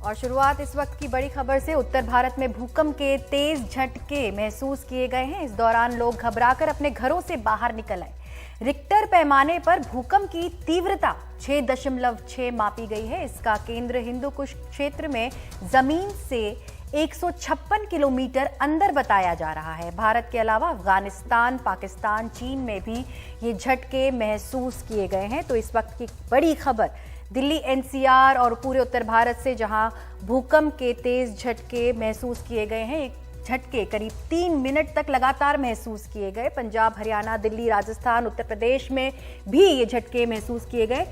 और शुरुआत इस वक्त की बड़ी खबर से। उत्तर भारत में भूकंप के तेज झटके महसूस किए गए हैं। इस दौरान लोग घबराकर अपने घरों से बाहर निकल आए। रिक्टर पैमाने पर भूकंप की तीव्रता 6.6 मापी गई है। इसका केंद्र हिंदू कुश क्षेत्र में जमीन से 156 किलोमीटर अंदर बताया जा रहा है। भारत के अलावा अफगानिस्तान, पाकिस्तान, चीन में भी ये झटके महसूस किए गए हैं। तो इस वक्त की बड़ी खबर दिल्ली एनसीआर और पूरे उत्तर भारत से, जहां भूकंप के तेज झटके महसूस किए गए हैं। एक झटके करीब 3 मिनट तक लगातार महसूस किए गए। पंजाब, हरियाणा, दिल्ली, राजस्थान, उत्तर प्रदेश में भी ये झटके महसूस किए गए।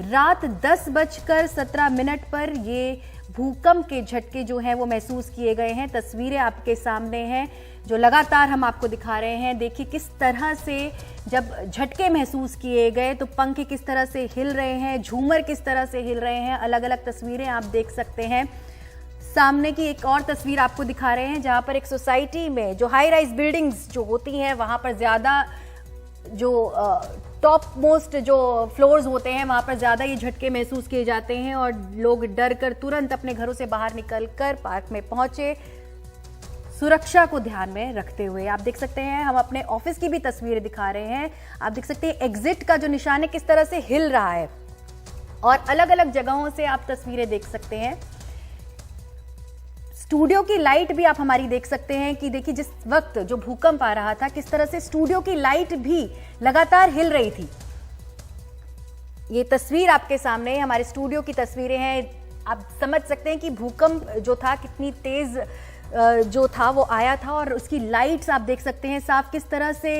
रात 10:17 पर ये भूकंप के झटके जो हैं वो महसूस किए गए हैं। तस्वीरें आपके सामने हैं जो लगातार हम आपको दिखा रहे हैं। देखिए किस तरह से जब झटके महसूस किए गए तो पंख किस तरह से हिल रहे हैं, झूमर किस तरह से हिल रहे हैं। अलग अलग तस्वीरें आप देख सकते हैं। सामने की एक और तस्वीर आपको दिखा रहे हैं जहां पर एक सोसाइटी में जो हाई राइज बिल्डिंग्स जो होती हैं वहां पर ज्यादा जो टॉप मोस्ट जो फ्लोर्स होते हैं वहां पर ज्यादा ये झटके महसूस किए जाते हैं और लोग डर कर तुरंत अपने घरों से बाहर निकलकर पार्क में पहुंचे, सुरक्षा को ध्यान में रखते हुए। आप देख सकते हैं, हम अपने ऑफिस की भी तस्वीरें दिखा रहे हैं। आप देख सकते हैं एग्जिट का जो निशान है किस तरह से हिल रहा है और अलग अलग जगहों से आप तस्वीरें देख सकते हैं। स्टूडियो की लाइट भी आप हमारी देख सकते हैं कि देखिए जिस वक्त जो भूकंप आ रहा था किस तरह से स्टूडियो की लाइट भी लगातार हिल रही थी। ये तस्वीर आपके सामने हमारे स्टूडियो की तस्वीरें हैं। आप समझ सकते हैं कि भूकंप जो था कितनी तेज जो था वो आया था और उसकी लाइट्स आप देख सकते हैं साफ किस तरह से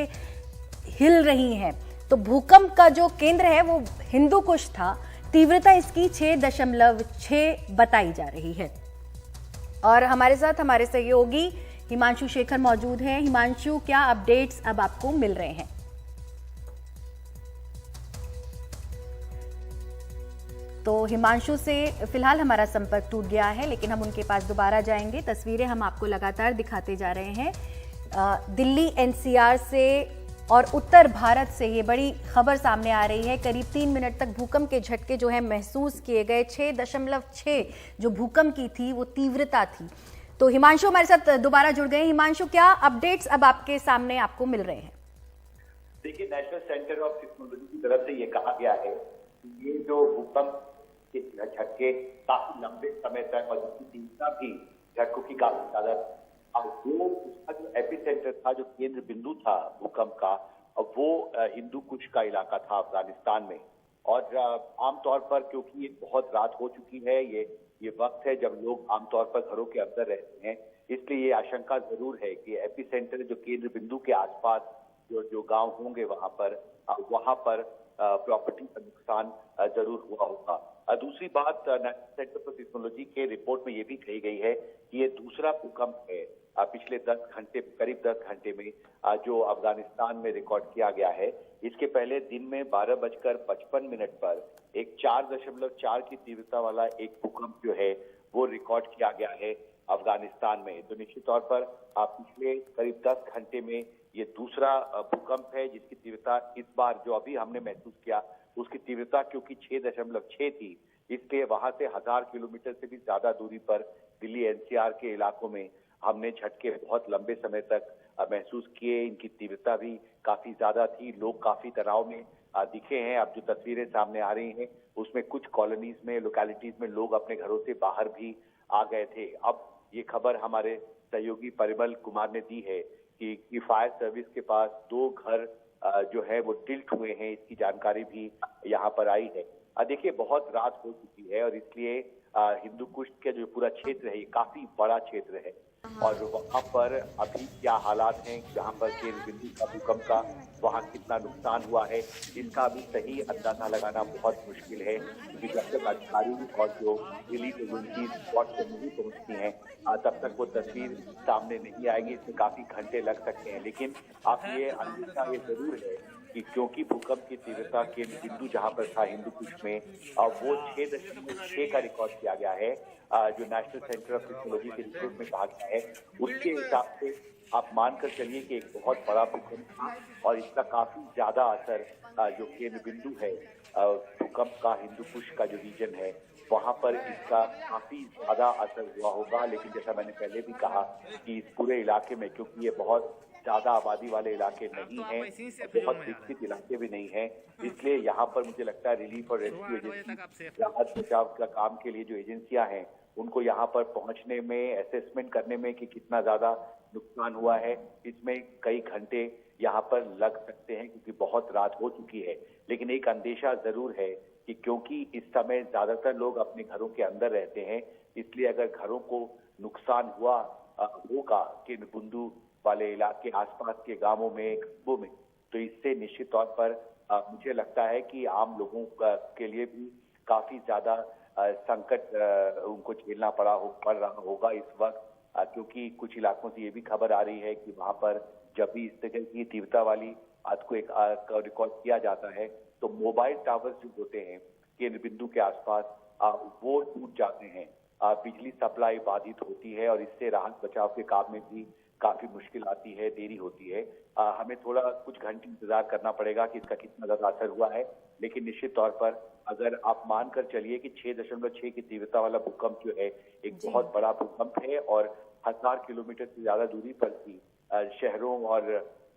हिल रही हैं। तो भूकंप का जो केंद्र है वो हिंदू कुश था। तीव्रता इसकी 6.6 बताई जा रही है। और हमारे साथ हमारे सहयोगी हिमांशु शेखर मौजूद हैं। हिमांशु, क्या अपडेट्स अब आपको मिल रहे हैं? तो हिमांशु से फिलहाल हमारा संपर्क टूट गया है, लेकिन हम उनके पास दोबारा जाएंगे। तस्वीरें हम आपको लगातार दिखाते जा रहे हैं। दिल्ली एनसीआर से और उत्तर भारत से ये बड़ी खबर सामने आ रही है। करीब 3 मिनट तक भूकंप के झटके जो है महसूस किए गए। 6.6 जो भूकंप की थी वो तीव्रता थी। तो हिमांशु हमारे साथ दोबारा जुड़ गए। हिमांशु, क्या अपडेट्स अब आपके सामने आपको मिल रहे हैं? देखिए, नेशनल सेंटर ऑफ सिस्मोलॉजी की तरफ से ये कहा गया है कि ये जो भूकंप के झटके काफी लंबे समय तक और जिसकी तीव्रता भी झटकों की काफी ज्यादा, अब वो उसका जो एपिसेंटर था, जो केंद्र बिंदु था भूकंप का, वो हिंदू कुश का इलाका था अफगानिस्तान में। और आमतौर पर क्योंकि ये बहुत रात हो चुकी है, ये वक्त है जब लोग आमतौर पर घरों के अंदर रहते हैं, इसलिए ये आशंका जरूर है कि एपिसेंटर जो केंद्र बिंदु के आसपास जो गांव होंगे वहां पर प्रॉपर्टी का नुकसान जरूर हुआ होगा। दूसरी बात, नेशनल सेंटर फॉर सिस्मोलॉजी के रिपोर्ट में ये भी कही गई है कि ये दूसरा भूकंप है पिछले 10 घंटे, करीब 10 घंटे में जो अफगानिस्तान में रिकॉर्ड किया गया है। इसके पहले दिन में 12:55 पर एक 4.4 की तीव्रता वाला एक भूकंप जो है वो रिकॉर्ड किया गया है अफगानिस्तान में। तो निश्चित तौर पर पिछले करीब 10 घंटे में ये दूसरा भूकंप है जिसकी तीव्रता इस बार जो अभी हमने महसूस किया उसकी तीव्रता क्योंकि 6.6 थी, इसलिए वहां से 1000 किलोमीटर से भी ज्यादा दूरी पर दिल्ली एनसीआर के इलाकों में हमने झटके बहुत लंबे समय तक महसूस किए। इनकी तीव्रता भी काफी ज्यादा थी। लोग काफी तनाव में दिखे हैं। अब जो तस्वीरें सामने आ रही हैं उसमें कुछ कॉलोनीज में, लोकेलिटीज में लोग अपने घरों से बाहर भी आ गए थे। अब ये खबर हमारे सहयोगी परिमल कुमार ने दी है कि फायर सर्विस के पास 2 घर जो है वो टिल्ट हुए हैं, इसकी जानकारी भी यहाँ पर आई है। देखिए, बहुत रात हो चुकी है और इसलिए हिंदू कुश का जो पूरा क्षेत्र है ये काफी बड़ा क्षेत्र है और वहाँ पर अभी क्या हालात हैं, जहाँ पर केंद्र बिंदु का भूकंप का वहाँ कितना नुकसान हुआ है, इसका अभी सही अंदाजा लगाना बहुत मुश्किल है क्योंकि जब तक अधिकारी और जो रिलीफ एजेंसी स्पॉट पर नहीं पहुँचती हैं तब तक वो तस्वीर सामने नहीं आएगी। इसमें काफी घंटे लग सकते हैं, लेकिन आप ये अंदेशा ये जरूर है कि क्योंकि भूकंप की तीव्रता केंद्र बिंदु जहां पर था हिंदू कुश में वो 6.6 का रिकॉर्ड किया गया है, जो नेशनल सेंटर ऑफ सिस्मोलॉजी के रिपोर्ट में कहा गया है उसके हिसाब से आप मानकर चलिए कि एक बहुत बड़ा भूकंप था और इसका काफी ज्यादा असर जो केंद्र बिंदु है भूकंप का हिंदू कुश का जो रीजन है वहां पर इसका काफी ज्यादा असर हुआ होगा। लेकिन जैसा मैंने पहले भी कहा कि इस पूरे इलाके में, क्योंकि ये बहुत ज्यादा आबादी वाले इलाके नहीं हैं, बहुत विकसित इलाके भी नहीं है, इसलिए यहाँ पर मुझे लगता है रिलीफ और रेस्क्यू एजेंसी, राहत बचाव का काम के लिए जो एजेंसियां हैं, उनको यहाँ पर पहुंचने में, असेसमेंट करने में कि कितना ज्यादा नुकसान हुआ है, इसमें कई घंटे यहाँ पर लग सकते हैं, क्योंकि बहुत रात हो चुकी है। लेकिन एक अंदेशा जरूर है कि क्योंकि इस समय ज्यादातर लोग अपने घरों के अंदर रहते हैं, इसलिए अगर घरों को नुकसान हुआ होगा किन्नबुंदू वाले इलाके, आसपास के गांवों में, कस्बों में, तो इससे निश्चित तौर पर मुझे लगता है कि आम लोगों के लिए भी काफी ज्यादा संकट उनको झेलना पड़ रहा होगा इस वक्त, क्योंकि कुछ इलाकों से ये भी खबर आ रही है कि वहां पर जब भी इस तरह की तीव्रता वाली अर्थक्वेक रिकॉर्ड किया जाता है तो मोबाइल टावर्स जो होते हैं केंद्र बिंदु के आसपास वो टूट जाते हैं, बिजली सप्लाई बाधित होती है और इससे राहत बचाव के काम में भी काफी मुश्किल आती है, देरी होती है। हमें थोड़ा कुछ घंटे इंतजार करना पड़ेगा कि इसका कितना ज्यादा असर हुआ है, लेकिन निश्चित तौर पर अगर आप मानकर चलिए कि 6.6 की तीव्रता वाला भूकंप जो है एक बहुत बड़ा भूकंप है और 1000 किलोमीटर से ज्यादा दूरी पर भी शहरों और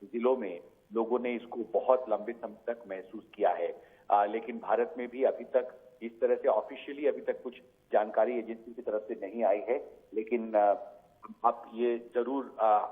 जिलों में लोगों ने इसको बहुत लंबे समय तक महसूस किया है। लेकिन भारत में भी अभी तक इस तरह से ऑफिशियली अभी तक कुछ जानकारी एजेंसी की तरफ से नहीं आई है, लेकिन अब ये जरूर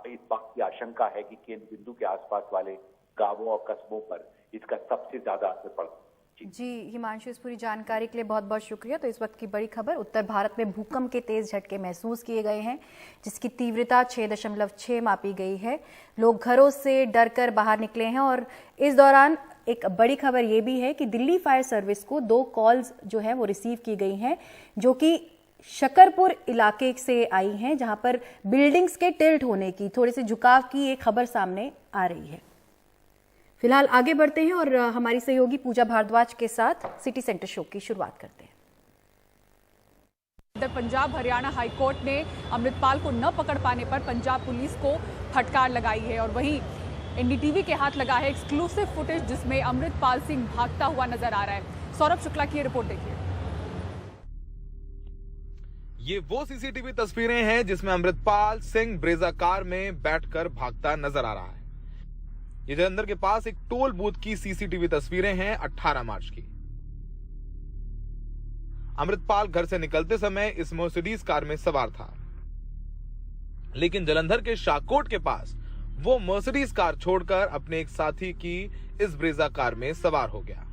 इस बात की आशंका है कि केंद्र बिंदु के आसपास वाले गांवों और कस्बों पर इसका सबसे ज्यादा असर पड़ा। जी हिमांशु, इस पूरी जानकारी के लिए बहुत बहुत शुक्रिया। तो इस वक्त की बड़ी खबर, उत्तर भारत में भूकंप के तेज झटके महसूस किए गए हैं, जिसकी तीव्रता 6.6 मापी गई है। लोग घरों से डरकर बाहर निकले हैं और इस दौरान एक बड़ी खबर ये भी है कि दिल्ली फायर सर्विस को 2 कॉल्स जो है वो रिसीव की गई हैं, जो कि शकरपुर इलाके से आई हैं, जहां पर बिल्डिंग्स के टिल्ट होने की, थोड़े से झुकाव की एक खबर सामने आ रही है। फिलहाल आगे बढ़ते हैं और हमारी सहयोगी पूजा भारद्वाज के साथ सिटी सेंटर शो की शुरुआत करते हैं। इधर पंजाब हरियाणा हाईकोर्ट ने अमृतपाल को न पकड़ पाने पर पंजाब पुलिस को फटकार लगाई है और वहीं एनडीटीवी के हाथ लगा है एक्सक्लूसिव फुटेज, जिसमें अमृतपाल सिंह भागता हुआ नजर आ रहा है। सौरभ शुक्ला की रिपोर्ट देखिए। ये वो सीसीटीवी तस्वीरें हैं जिसमें अमृतपाल सिंह ब्रेजा कार में बैठकर भागता नजर आ रहा है। ये जलंधर के पास एक टोल बूथ की सीसीटीवी तस्वीरें हैं 18 मार्च की। अमृतपाल घर से निकलते समय इस मर्सिडीज कार में सवार था, लेकिन जलंधर के शाकोट के पास वो मर्सिडीज कार छोड़कर अपने एक साथी की इस ब्रेजा कार में सवार हो गया।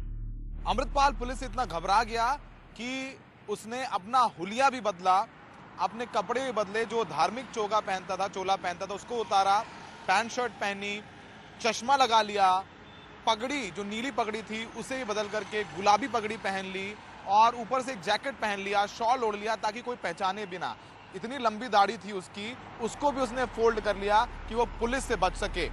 अमृतपाल पुलिस से इतना घबरा गया कि उसने अपना हुलिया भी बदला, अपने कपड़े भी बदले, जो धार्मिक चोला पहनता था उसको उतारा, पैंट शर्ट पहनी, चश्मा लगा लिया, पगड़ी जो नीली पगड़ी थी उसे भी बदल करके गुलाबी पगड़ी पहन ली और ऊपर से एक जैकेट पहन लिया, शॉल ओढ़ लिया ताकि कोई पहचाने बिना। इतनी लंबी दाढ़ी थी उसकी, उसको भी उसने फोल्ड कर लिया कि वो पुलिस से बच सके।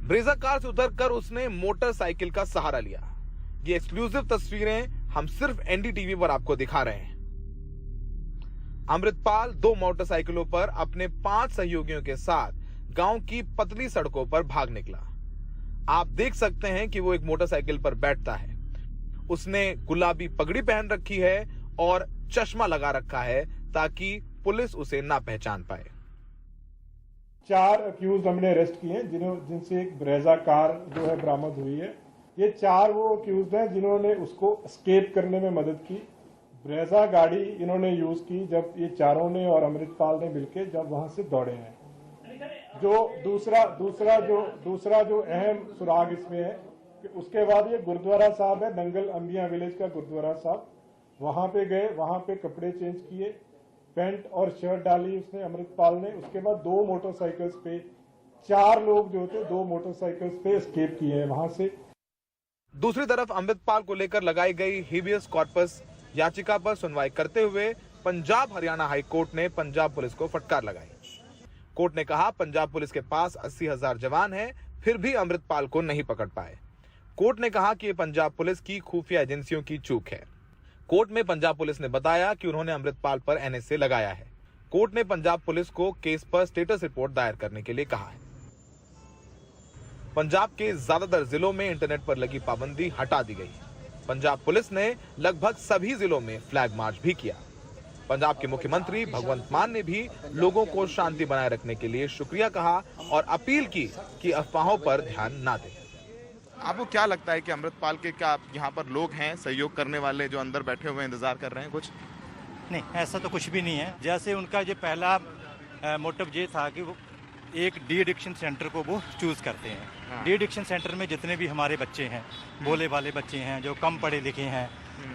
ब्रेजा कार से उतरकर उसने मोटरसाइकिल का सहारा लिया। ये एक्सक्लूसिव तस्वीरें हम सिर्फ एनडीटीवी पर आपको दिखा रहे हैं। अमृतपाल 2 मोटरसाइकिलों पर अपने 5 सहयोगियों के साथ गांव की पतली सड़कों पर भाग निकला। आप देख सकते हैं कि वो एक मोटरसाइकिल पर बैठता है। उसने गुलाबी पगड़ी पहन रखी है और चश्मा लगा रखा है ताकि पुलिस उसे ना पहचान पाए। 4 अक्यूज हमने अरेस्ट किए हैं, जिनसे एक ब्रेजा कार जो है बरामद हुई है। ये 4 वो अक्यूज हैं जिन्होंने उसको एस्केप करने में मदद की। ब्रेजा गाड़ी इन्होंने यूज की जब ये चारों ने और अमृतपाल ने मिलकर जब वहां से दौड़े हैं। जो दूसरा जो अहम सुराग इसमें है कि उसके बाद ये गुरुद्वारा साहब है, दंगल अंबिया विलेज का गुरुद्वारा साहब, वहां पे गए, वहां पे कपड़े चेंज किए, पैंट और शर्ट डाली उसने अमृतपाल ने। उसके बाद 2 मोटरसाइकिल्स पे 4 लोग जो थे 2 मोटरसाइकिल्स पे एस्केप किए हैं वहां से। दूसरी तरफ अमृतपाल को लेकर लगाई गई हेबियस कॉर्पस याचिका पर सुनवाई करते हुए पंजाब हरियाणा हाई कोर्ट ने पंजाब पुलिस को फटकार लगाई। कोर्ट ने कहा पंजाब पुलिस के पास 80,000 जवान हैं, फिर भी अमृतपाल को नहीं पकड़ पाए। कोर्ट ने कहा कि ये पंजाब पुलिस की खुफिया एजेंसियों की चूक है। कोर्ट में पंजाब पुलिस ने बताया कि उन्होंने अमृतपाल पर एनएसए लगाया है। कोर्ट ने पंजाब पुलिस को केस पर स्टेटस रिपोर्ट दायर करने के लिए कहा है। पंजाब के ज्यादातर जिलों में इंटरनेट पर लगी पाबंदी हटा दी गई है। पंजाब पुलिस ने लगभग सभी जिलों में फ्लैग मार्च भी किया। पंजाब के मुख्यमंत्री भगवंत मान ने भी लोगों को शांति बनाए रखने के लिए शुक्रिया कहा और अपील की कि अफवाहों पर ध्यान ना दें। आपको क्या लगता है कि अमृतपाल के क्या यहाँ पर लोग हैं सहयोग करने वाले जो अंदर बैठे हुए इंतजार कर रहे हैं कुछ? नहीं, ऐसा तो कुछ भी नहीं है। जैसे उनका जो पहला मोटिव ये था कि वो एक डी एडिक्शन सेंटर को वो चूज़ करते हैं। हाँ। डी एडिक्शन सेंटर में जितने भी हमारे बच्चे हैं, भोले भाले बच्चे हैं, जो कम पढ़े लिखे हैं,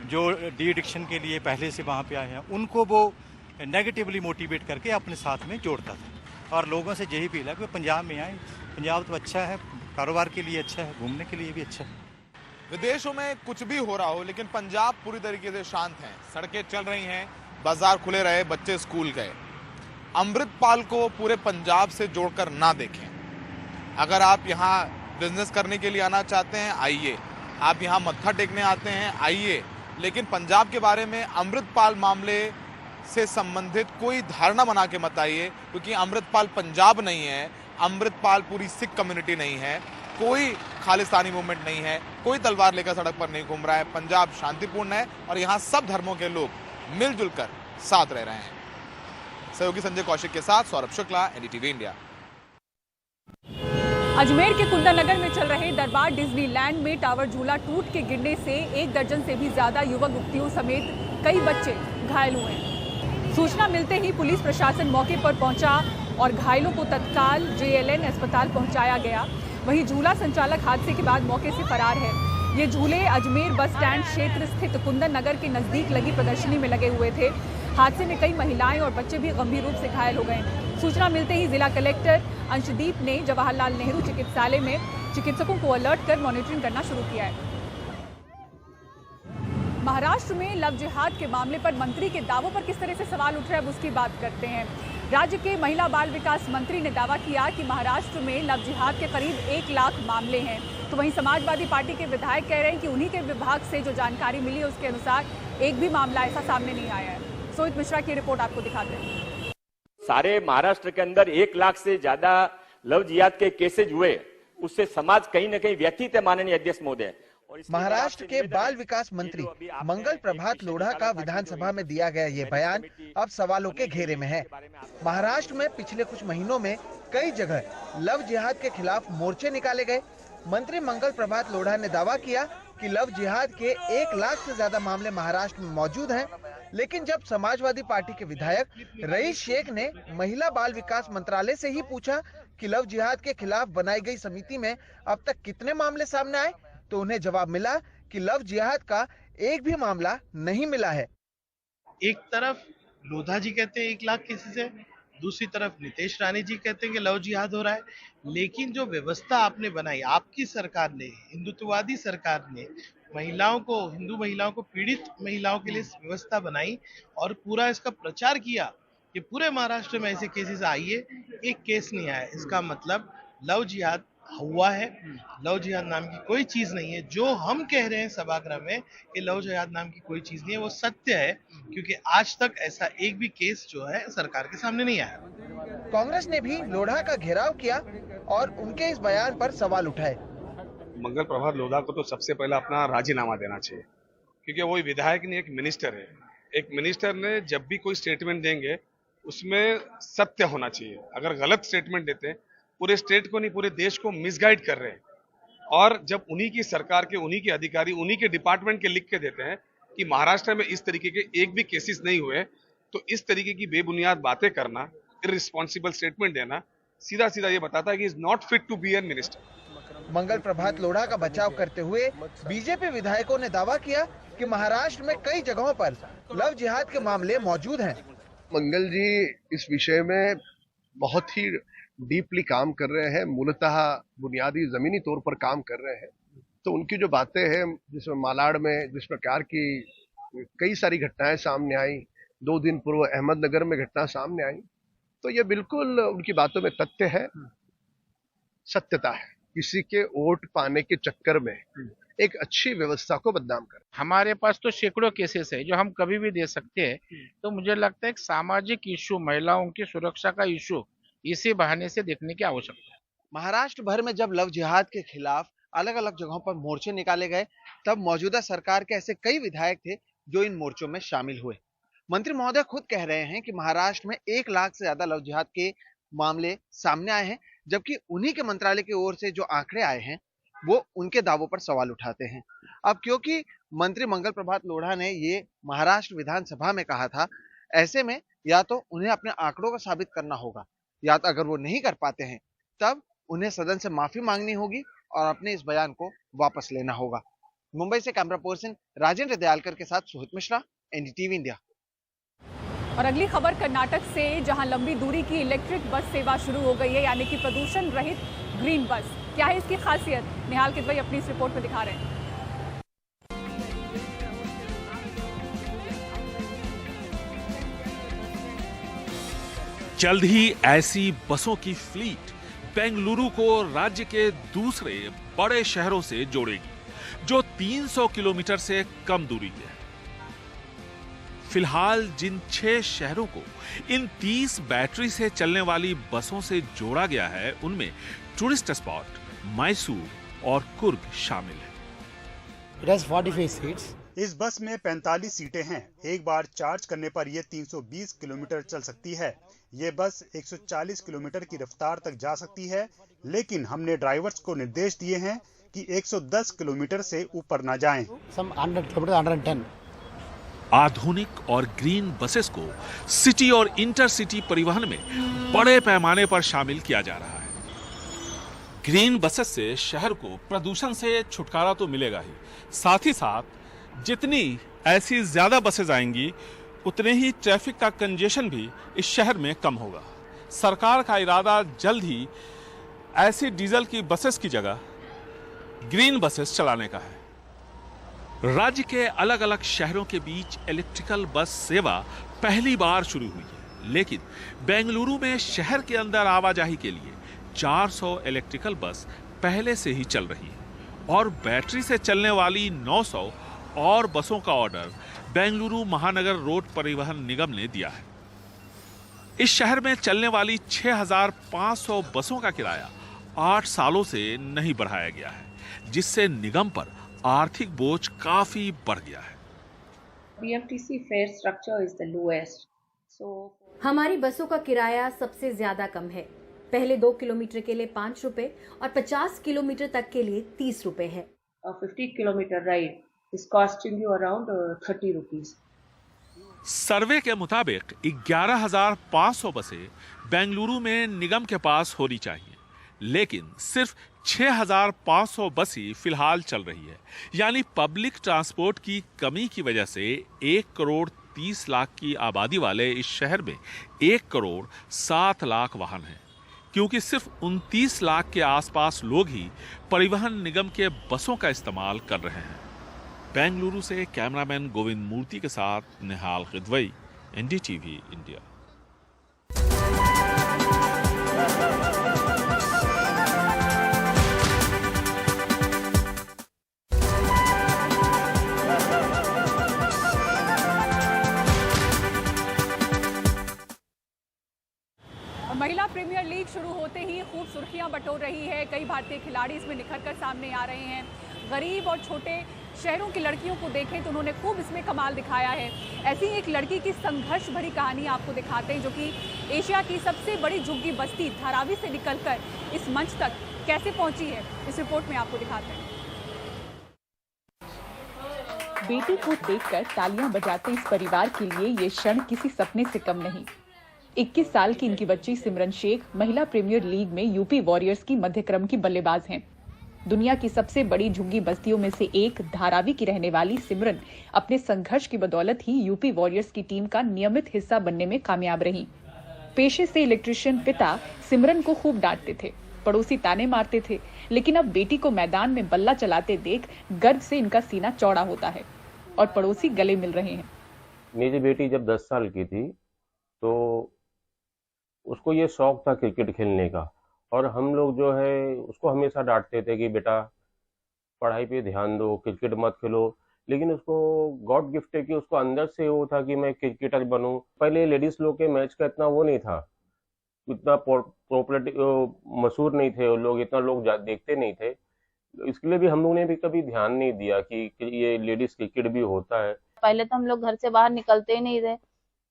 जो डी एडिक्शन के लिए पहले से वहाँ पे आए हैं, उनको वो नेगेटिवली मोटिवेट करके अपने साथ में जोड़ता था। और लोगों से यही अपील है कि पंजाब में आए। पंजाब तो अच्छा है, कारोबार के लिए अच्छा है, घूमने के लिए भी अच्छा है। विदेशों में कुछ भी हो रहा हो लेकिन पंजाब पूरी तरीके से शांत है। सड़कें चल रही हैं, बाजार खुले रहे, बच्चे स्कूल गए। अमृतपाल को पूरे पंजाब से जोड़कर ना देखें। अगर आप यहाँ बिजनेस करने के लिए आना चाहते हैं, आइए। आप यहाँ मत्था टेकने आते हैं, आइए। लेकिन पंजाब के बारे में अमृतपाल मामले से संबंधित कोई धारणा बना के मत आइए, क्योंकि अमृतपाल पंजाब नहीं है, अमृतपाल पूरी सिख कम्युनिटी नहीं है, कोई खालिस्तानी मूवमेंट नहीं है, कोई तलवार लेकर सड़क पर नहीं घूम रहा है। पंजाब शांतिपूर्ण है और यहाँ सब धर्मों के लोग मिलजुल कर साथ रह रहे हैं। सहयोगी संजय कौशिक के साथ सौरभ शुक्ला, एनडीटीवी इंडिया। अजमेर के कुंदन नगर में चल रहे दरबार डिज्नीलैंड में टावर झूला टूट के गिरने से 1 दर्जन से भी ज्यादा युवक युवतियों समेत कई बच्चे घायल हुए हैं। सूचना मिलते ही पुलिस प्रशासन मौके पर पहुंचा और घायलों को तत्काल JLN अस्पताल पहुंचाया गया। वहीं झूला संचालक हादसे के बाद मौके से फरार है। ये झूले अजमेर बस स्टैंड क्षेत्र स्थित कुंदन नगर के नजदीक लगी प्रदर्शनी में लगे हुए थे। हादसे में कई महिलाएं और बच्चे भी गंभीर रूप से घायल हो गए। सूचना मिलते ही जिला कलेक्टर अंशदीप ने जवाहरलाल नेहरू चिकित्सालय में चिकित्सकों को अलर्ट कर मॉनिटरिंग करना शुरू किया है। महाराष्ट्र में लव जिहाद के मामले पर मंत्री के दावों पर किस तरह से सवाल उठ रहा है, उसकी बात करते हैं। राज्य के महिला बाल विकास मंत्री ने दावा किया कि महाराष्ट्र में लव जिहाद के करीब 1 लाख मामले हैं। तो वहीं समाजवादी पार्टी के विधायक कह रहे हैं कि उन्हीं के विभाग से जो जानकारी मिली है उसके अनुसार एक भी मामला ऐसा सामने नहीं आया है। सोहित मिश्रा की रिपोर्ट आपको दिखाते हैं। सारे महाराष्ट्र के अंदर 1 लाख से ज्यादा लव जिहाद के केसेज हुए, उससे समाज कहीं न कहीं व्यथित है माननीय अध्यक्ष महोदय। महाराष्ट्र के बाल विकास मंत्री मंगल प्रभात लोढ़ा का विधानसभा में दिया गया ये बयान अब सवालों के घेरे में है। महाराष्ट्र में पिछले कुछ महीनों में कई जगह लव जिहाद के खिलाफ मोर्चे निकाले गए। मंत्री मंगल प्रभात लोढ़ा ने दावा किया कि लव जिहाद के 1 लाख से ज्यादा मामले महाराष्ट्र में मौजूद हैं। लेकिन जब समाजवादी पार्टी के विधायक रईस शेख ने महिला बाल विकास मंत्रालय से ही पूछा कि लव जिहाद के खिलाफ बनाई गई समिति में अब तक कितने मामले सामने आए, तो उन्हें जवाब मिला कि लव जिहाद का एक भी मामला नहीं मिला है। एक तरफ लोधा जी कहते हैं 1 लाख केसेस है, दूसरी तरफ नितेश राणे जी कहते हैं कि लव जिहाद हो रहा है। लेकिन जो व्यवस्था आपने बनाई, आपकी सरकार ने, हिंदुत्ववादी सरकार ने महिलाओं को, हिंदू महिलाओं को, पीड़ित महिलाओं के लिए व्यवस्था बनाई और पूरा इसका प्रचार किया कि पूरे महाराष्ट्र में ऐसे केसेस आइए, एक केस नहीं आया। इसका मतलब लव जिहाद हुआ है। लव जिहाद नाम की कोई चीज नहीं है। जो हम कह रहे हैं सभागृह में कि लव जिहाद नाम की कोई चीज नहीं है, वो सत्य है, क्योंकि आज तक ऐसा एक भी केस जो है सरकार के सामने नहीं आया। कांग्रेस ने भी लोढ़ा का घेराव किया और उनके इस बयान पर सवाल उठाए। मंगल प्रभात लोढ़ा को तो सबसे पहले अपना राजीनामा देना चाहिए, क्योंकि वो विधायक नहीं, एक मिनिस्टर है। एक मिनिस्टर ने जब भी कोई स्टेटमेंट देंगे उसमें सत्य होना चाहिए। अगर गलत स्टेटमेंट देते हैं, पूरे स्टेट को नहीं पूरे देश को मिसगाइड कर रहे हैं। और जब उन्हीं की सरकार के, उन्हीं के अधिकारी, उन्हीं के डिपार्टमेंट के लिख के देते हैं कि महाराष्ट्र में इस तरीके के एक भी केसेस नहीं हुए, तो इस तरीके की बेबुनियाद बातें करना, इररिस्पॉन्सिबल स्टेटमेंट देना सीधा सीधा ये बताता है कि is not fit to be an minister. Mangal Prabhat Lodha का बचाव करते हुए बीजेपी विधायकों ने दावा किया कि महाराष्ट्र में कई जगहों पर लव जिहाद के मामले मौजूद हैं। मंगल जी इस विषय में बहुत ही डीपली काम कर रहे हैं, मूलतः बुनियादी जमीनी तौर पर काम कर रहे हैं। तो उनकी जो बातें हैं, जिसमें मालाड में जिस प्रकार की कई सारी घटनाएं सामने आई, 2 दिन पूर्व अहमदनगर में घटना सामने आई, तो ये बिल्कुल उनकी बातों में तथ्य है, सत्यता है। किसी के वोट पाने के चक्कर में एक अच्छी व्यवस्था को बदनाम कर। हमारे पास तो सैकड़ों केसेस है जो हम कभी भी दे सकते हैं। तो मुझे लगता है एक सामाजिक इशू, महिलाओं की सुरक्षा का इशू इसी बहाने से देखने की आवश्यकता है। महाराष्ट्र भर में जब लव जिहाद के खिलाफ अलग अलग जगहों पर मोर्चे निकाले गए, तब मौजूदा सरकार के ऐसे कई विधायक थे जो इन मोर्चों में शामिल हुए। मंत्री महोदय खुद कह रहे हैं कि महाराष्ट्र में 1 लाख से ज्यादा लव जिहाद के मामले सामने आए हैं, जबकि उन्हीं के मंत्रालय की ओर से जो आंकड़े आए हैं वो उनके दावों पर सवाल उठाते हैं। अब क्योंकि मंत्री मंगल प्रभात लोढ़ा ने ये महाराष्ट्र विधानसभा में कहा था, ऐसे में या तो उन्हें अपने आंकड़ों को साबित करना होगा, या तो अगर वो नहीं कर पाते हैं तब उन्हें सदन से माफी मांगनी होगी और अपने इस बयान को वापस लेना होगा। मुंबई से कैमरा पर्सन राजेंद्र दयालकर के साथ सुहित मिश्रा, एनडीटीवी इंडिया। और अगली खबर कर्नाटक से, जहां लंबी दूरी की इलेक्ट्रिक बस सेवा शुरू हो गई है, यानी कि प्रदूषण रहित ग्रीन बस। क्या है इसकी खासियत, निहाल किदवई अपनी इस रिपोर्ट में दिखा रहे हैं। जल्द ही ऐसी बसों की फ्लीट बेंगलुरु को राज्य के दूसरे बड़े शहरों से जोड़ेगी, जो 300 किलोमीटर से कम दूरी के हैं। फिलहाल जिन 6 शहरों को इन 30 बैटरी से चलने वाली बसों से जोड़ा गया है, उनमें टूरिस्ट स्पॉट, मैसूर और कुर्ग शामिल है। 45 सीट्स। इस बस में 45 सीटें हैं। एक बार चार्ज करने पर यह 320 किलोमीटर चल सकती है। ये बस 140 किलोमीटर की रफ्तार तक जा सकती है, लेकिन हमने ड्राइवर्स को निर्देश दिए हैं कि 110 किलोमीटर से ऊपर ना जाएं। 110। आधुनिक और ग्रीन बसेस को सिटी और इंटरसिटी परिवहन में बड़े पैमाने पर शामिल किया जा रहा है। ग्रीन बसेस से शहर को प्रदूषण से छुटकारा तो मिलेगा ही, साथ ही साथ जितनी ऐसी ज्यादा बसेस आएंगी उतने ही ट्रैफिक का कंजेशन भी इस शहर में कम होगा। सरकार का इरादा जल्द ही ऐसी डीजल की बसेस की जगह ग्रीन बसेस चलाने का है। राज्य के अलग अलग शहरों के बीच इलेक्ट्रिकल बस सेवा पहली बार शुरू हुई है, लेकिन बेंगलुरु में शहर के अंदर आवाजाही के लिए 400 इलेक्ट्रिकल बस पहले से ही चल रही है और बैटरी से चलने वाली 900 और बसों का ऑर्डर बेंगलुरु महानगर रोड परिवहन निगम ने दिया है। इस शहर में चलने वाली 6500 बसों का किराया 8 सालों से नहीं बढ़ाया गया है, जिससे निगम पर आर्थिक बोझ काफी बढ़ गया है। BMTC fare structure is the lowest. हमारी बसों का किराया सबसे ज्यादा कम है। पहले 2 किलोमीटर के लिए 5 रुपए और 50 किलोमीटर तक के लिए 30 रुपए है। 50 kilometer ride is costing you around 30 rupees. सर्वे के मुताबिक 11,500 बसें बेंगलुरु में निगम के पास होनी चाहिए, लेकिन सिर्फ 6,500 बस ही फिलहाल चल रही है। यानी पब्लिक ट्रांसपोर्ट की कमी की वजह से 1 करोड़ 30 लाख की आबादी वाले इस शहर में 1 करोड़ 7 लाख वाहन हैं, क्योंकि सिर्फ 29 लाख के आसपास लोग ही परिवहन निगम के बसों का इस्तेमाल कर रहे हैं। बेंगलुरु से कैमरामैन गोविंद मूर्ति के साथ निहाल किदवई, एनडीटीवी इंडिया। महिला प्रीमियर लीग शुरू होते ही खूब सुर्खियां बटोर रही है। कई भारतीय खिलाड़ी इसमें निखर कर सामने आ रहे हैं। गरीब और छोटे शहरों की लड़कियों को देखें तो उन्होंने खूब इसमें कमाल दिखाया है। ऐसी एक लड़की की संघर्ष भरी कहानी आपको दिखाते हैं, जो कि एशिया की सबसे बड़ी झुग्गी बस्ती धारावी से निकलकर इस मंच तक कैसे पहुंची है, इस रिपोर्ट में आपको दिखाते हैं। बेटी को देखकर तालियां बजाते इस परिवार के लिए ये क्षण किसी सपने से कम नहीं। 21 साल की इनकी बच्ची सिमरन शेख महिला प्रीमियर लीग में यूपी वॉरियर्स की मध्यक्रम की बल्लेबाज हैं। दुनिया की सबसे बड़ी झुग्गी बस्तियों में से एक धारावी की रहने वाली सिमरन अपने संघर्ष की बदौलत ही यूपी वॉरियर्स की टीम का नियमित हिस्सा बनने में कामयाब रही। पेशे से इलेक्ट्रिशियन पिता सिमरन को खूब डांटते थे, पड़ोसी ताने मारते थे, लेकिन अब बेटी को मैदान में बल्ला चलाते देख गर्व से इनका सीना चौड़ा होता है और पड़ोसी गले मिल रहे हैं। मेरी बेटी जब 10 साल की थी तो उसको ये शौक था क्रिकेट खेलने का, और हम लोग जो है उसको हमेशा डांटते थे कि बेटा पढ़ाई पे ध्यान दो, क्रिकेट मत खेलो। लेकिन उसको गॉड गिफ्ट है कि उसको अंदर से वो था कि मैं क्रिकेटर बनूं। पहले लेडीज लोग के मैच का इतना वो नहीं था, इतना पॉपुलरिटी मशहूर नहीं थे वो लोग, इतना लोग देखते नहीं थे। इसके लिए भी हम लोगों ने भी कभी ध्यान नहीं दिया कि ये लेडीज क्रिकेट भी होता है। पहले तो हम लोग घर से बाहर निकलते ही नहीं थे,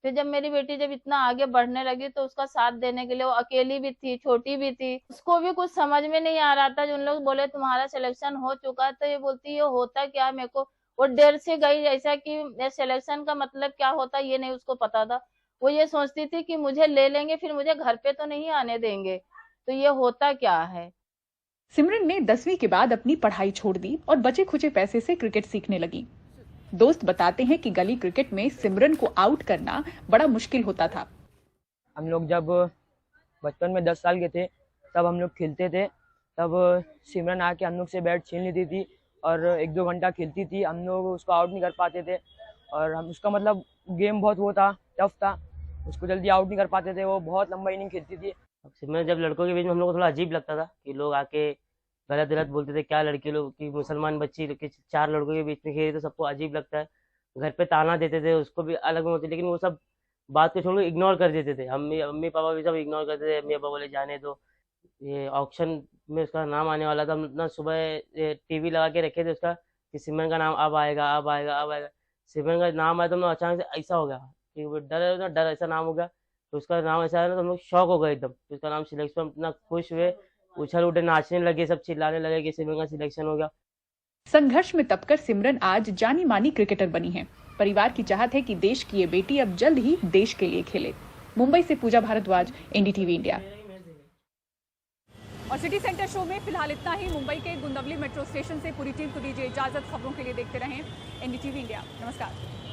फिर जब मेरी बेटी जब इतना आगे बढ़ने लगी तो उसका साथ देने के लिए, वो अकेली भी थी, छोटी भी थी, उसको भी कुछ समझ में नहीं आ रहा था। जो उन लोग बोले तुम्हारा सिलेक्शन हो चुका है, तो ये बोलती ये होता क्या, मेरे को वो डर से गई, ऐसा कि सिलेक्शन का मतलब क्या होता ये नहीं उसको पता था। वो ये सोचती थी कि मुझे ले लेंगे फिर मुझे घर पे तो नहीं आने देंगे, तो ये होता क्या है। सिमरन ने 10वीं के बाद अपनी पढ़ाई छोड़ दी और बचे खुचे पैसे से क्रिकेट सीखने लगी। दोस्त बताते हैं कि गली क्रिकेट में सिमरन को आउट करना बड़ा मुश्किल होता था। हम लोग जब बचपन में 10 साल के थे तब हम लोग खेलते थे, तब सिमरन आके हम लोग से बैट छीन लेती थी और 1-2 घंटा खेलती थी, हम लोग उसको आउट नहीं कर पाते थे। और हम उसका मतलब गेम बहुत वो था, टफ था, उसको जल्दी आउट नहीं कर पाते थे, वो बहुत लंबा इनिंग खेलती थी। सिमरन जब लड़कों के बीच में हम लोग को थोड़ा अजीब लगता था कि लोग आके गलत गलत बोलते थे, क्या लड़के लोग की मुसलमान बच्ची 4 लड़कों के बीच में खेली तो सबको अजीब लगता है। घर पे ताना देते थे, उसको भी अलग में होती, लेकिन वो सब बात को छोड़ इग्नोर कर देते थे। मम्मी पापा भी सब इग्नोर करते थे। मम्मी पापा बोले जाने दो, ये ऑक्शन में उसका नाम आने वाला था, हम इतना सुबह टीवी लगा के रखे थे उसका कि सिमरन का नाम अब आएगा अब आएगा अब आएगा। सिमरन का नाम आया तो हम लोग अचानक से ऐसा हो गया कि डर ऐसा नाम हो गया, तो उसका नाम ऐसा आया ना तो हम लोग शौक हो गए एकदम। तो उसका नाम सिलेक्शन, इतना खुश हुए, उछल उठे, नाचने लगे, सब चिल्लाने लगे कि सिमरन का सिलेक्शन हो गया। संघर्ष में तपकर सिमरन आज जानी मानी क्रिकेटर बनी है। परिवार की चाहत है कि देश की ये बेटी अब जल्द ही देश के लिए खेले। मुंबई से पूजा भारद्वाज, एनडीटीवी इंडिया। और सिटी सेंटर शो में फिलहाल इतना ही। मुंबई के गुंदवली मेट्रो स्टेशन से पूरी टीम को दीजिए इजाजत। खबरों के लिए देखते रहें एनडीटीवी इंडिया। नमस्कार।